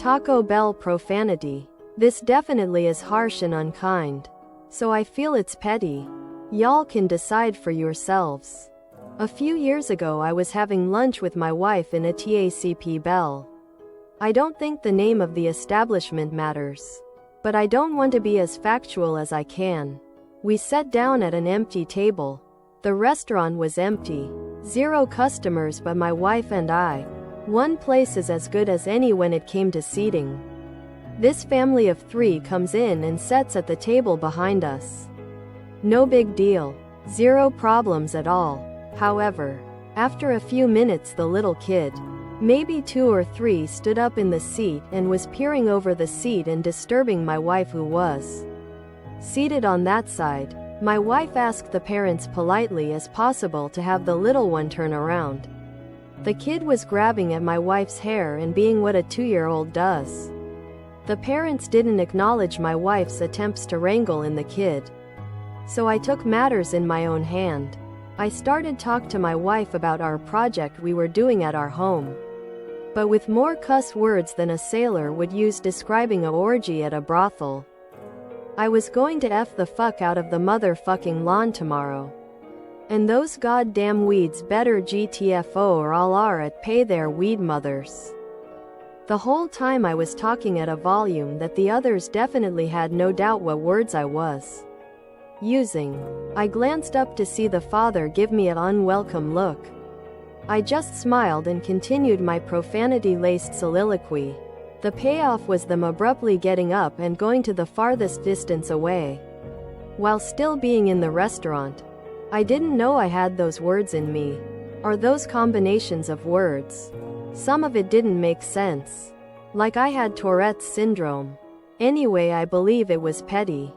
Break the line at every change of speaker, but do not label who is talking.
Taco Bell profanity. This definitely is harsh and unkind. So I feel it's petty. Y'all can decide for yourselves. A few years ago I was having lunch with my wife in a Taco Bell. I don't think the name of the establishment matters. But I don't want to be as factual as I can. We sat down at an empty table. The restaurant was empty. 0 customers but my wife and I. One place is as good as any when it came to seating. This family of 3 comes in and sits at the table behind us. No big deal. 0 problems at all. However, after a few minutes the little kid, maybe 2 or 3, stood up in the seat and was peering over the seat and disturbing my wife who was seated on that side. My wife asked the parents politely as possible to have the little one turn around. The kid was grabbing at my wife's hair and being what a 2-year-old does. The parents didn't acknowledge my wife's attempts to wrangle in the kid. So I took matters in my own hand. I started talk to my wife about our project we were doing at our home. But with more cuss words than a sailor would use describing a orgy at a brothel. I was going to F the fuck out of the motherfucking lawn tomorrow. And those goddamn weeds better GTFO or all are at pay their weed mothers. The whole time I was talking at a volume that the others definitely had no doubt what words I was using. I glanced up to see the father give me an unwelcome look. I just smiled and continued my profanity-laced soliloquy. The payoff was them abruptly getting up and going to the farthest distance away. While still being in the restaurant, I didn't know I had those words in me. Or those combinations of words. Some of it didn't make sense. Like I had Tourette's syndrome. Anyway, I believe it was petty.